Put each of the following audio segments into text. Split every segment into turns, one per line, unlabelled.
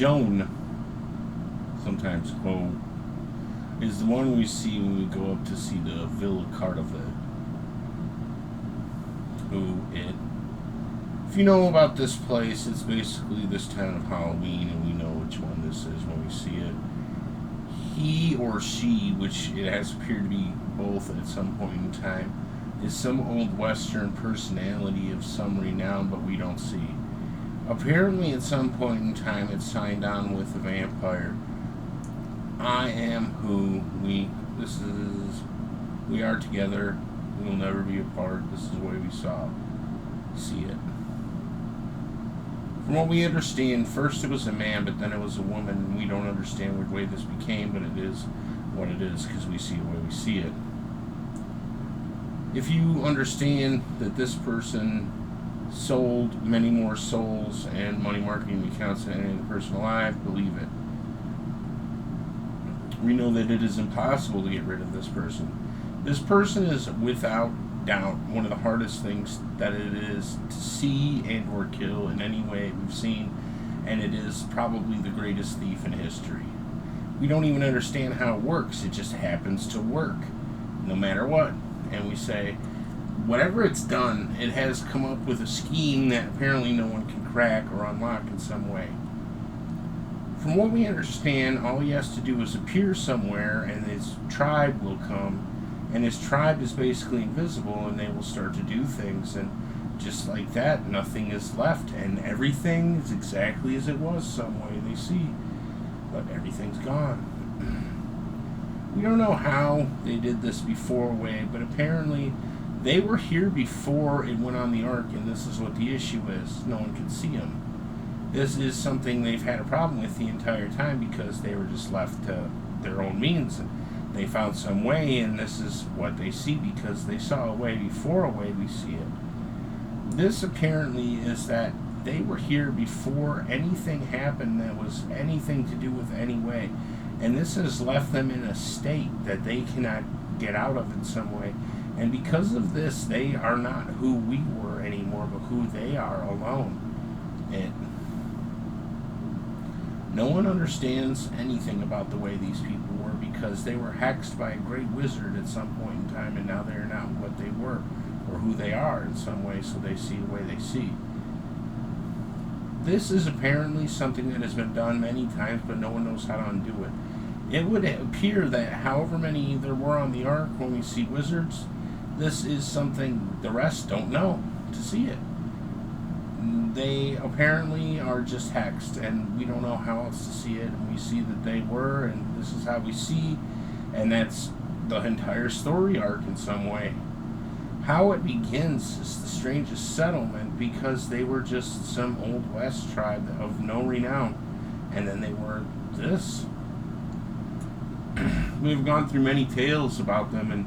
Joan, sometimes quote, is the one we see when we go up to see the Villa Cardivet. Who it. If you know about this place, it's basically this town of Halloween, and we know which one this is when we see it. He or she, which it has appeared to be both at some point in time, is some old Western personality of some renown, but we don't see. Apparently, at some point in time, it signed on with a vampire. I am who we. This is. We are together. We will never be apart. This is the way we see it. From what we understand, first it was a man, but then it was a woman, and we don't understand what way this became, but it is what it is because we see the way we see it. If you understand that this person sold many more souls and money marketing accounts than any other person alive, believe it. We know that it is impossible to get rid of this person. This person is without doubt one of the hardest things that it is to see and or kill in any way we've seen, and it is probably the greatest thief in history. We don't even understand how it works. It just happens to work no matter what. And we say, whatever it's done, it has come up with a scheme that apparently no one can crack or unlock in some way. From what we understand, all he has to do is appear somewhere and his tribe will come, and his tribe is basically invisible, and they will start to do things, and just like that, nothing is left, and everything is exactly as it was some way they see, but everything's gone. We don't know how they did this before way, but apparently they were here before it went on the ark, and this is what the issue is. No one can see them. This is something they've had a problem with the entire time because they were just left to their own means. And they found some way, and this is what they see because they saw a way before a way we see it. This apparently is that they were here before anything happened that was anything to do with any way. And this has left them in a state that they cannot get out of in some way. And because of this, they are not who we were anymore, but who they are alone. No one understands anything about the way these people were because they were hexed by a great wizard at some point in time, and now they're not what they were or who they are in some way, so they see the way they see. This is apparently something that has been done many times, but no one knows how to undo it. It would appear that however many there were on the ark when we see wizards, this is something the rest don't know to see it. They apparently are just hexed, and we don't know how else to see it, and we see that they were, and this is how we see, and that's the entire story arc in some way. How it begins is the strangest settlement because they were just some old west tribe of no renown, and then they were this. We've gone through many tales about them, and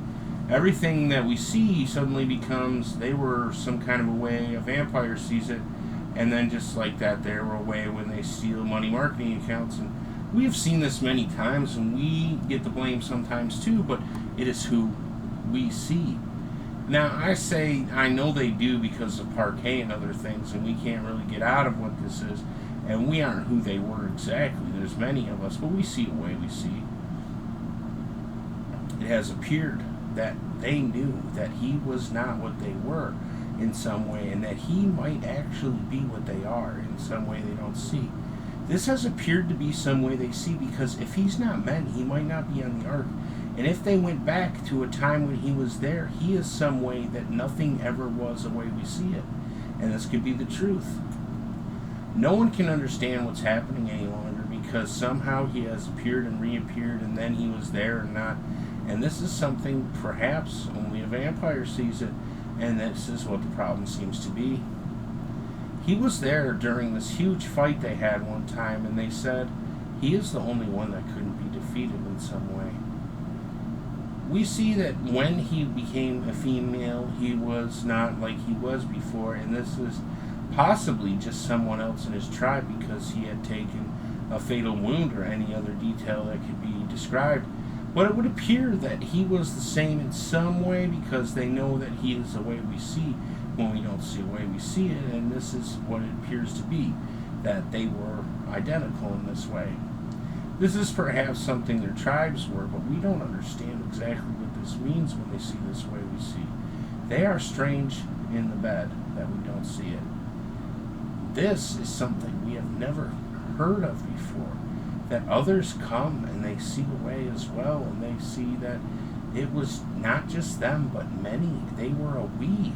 everything that we see suddenly becomes they were some kind of a way a vampire sees it, and then just like that, they were a way when they steal money marketing accounts. And we have seen this many times, and we get the blame sometimes too, but it is who we see. Now, I say I know they do because of parquet and other things, and we can't really get out of what this is, and we aren't who they were exactly. There's many of us, but we see the way we see. It has appeared that they knew that he was not what they were in some way, and that he might actually be what they are in some way they don't see. This has appeared to be some way they see because if he's not men, he might not be on the ark. And if they went back to a time when he was there, he is some way that nothing ever was the way we see it. And this could be the truth. No one can understand what's happening any longer because somehow he has appeared and reappeared, and then he was there and not. And this is something perhaps only a vampire sees it, and this is what the problem seems to be. He was there during this huge fight they had one time, and they said he is the only one that couldn't be defeated in some way. We see that when he became a female, he was not like he was before, and this is possibly just someone else in his tribe because he had taken a fatal wound or any other detail that could be described. But it would appear that he was the same in some way because they know that he is the way we see when we don't see the way we see it, and this is what it appears to be. that they were identical in this way. This is perhaps something their tribes were, but we don't understand exactly what this means when they see this way we see. They are strange in the bed that we don't see it. This is something we have never heard of before. That others come and they see a way as well, and they see that it was not just them, but many. They were a we.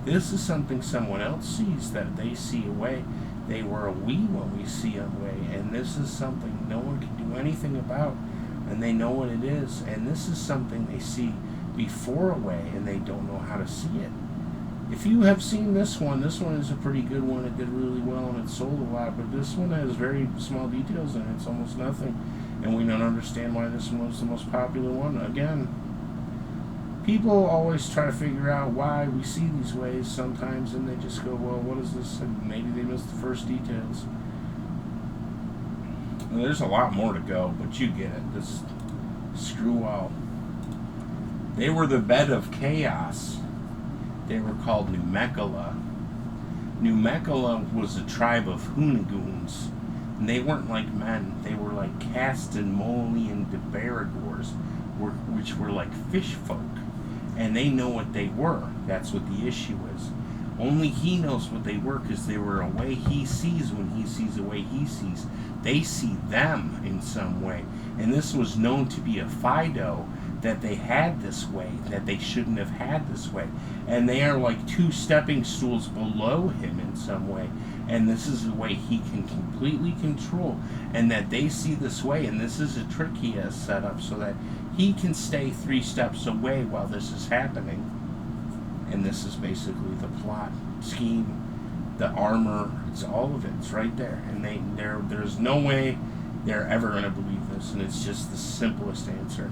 This is something someone else sees, that they see a way. They were a we when we see a way, and this is something no one can do anything about, and they know what it is, and this is something they see before a way, and they don't know how to see it. If you have seen this one is a pretty good one. It did really well and it sold a lot, but this one has very small details in it. It's almost nothing, and we don't understand why this one was the most popular one. Again, people always try to figure out why we see these ways sometimes, and they just go, well, what is this? And maybe they missed the first details. And there's a lot more to go, but you get it. This screw all. They were the bed of chaos. They were called Numekala. Numekala was a tribe of Hunagoons, and they weren't like men. They were like Castan-Molian Debaragors, which were like fish folk. And they know what they were. That's what the issue is. Only he knows what they were, because they were a way he sees when he sees a way he sees. They see them in some way. And this was known to be a Fido, that they had this way, that they shouldn't have had this way. And they are like two stepping stools below him in some way. And this is a way he can completely control. And that they see this way, and this is a trick he has set up so that he can stay 3 steps away while this is happening. And this is basically the plot, scheme, the armor, it's all of it. It's right there. And there's no way they're ever going to believe this, and it's just the simplest answer.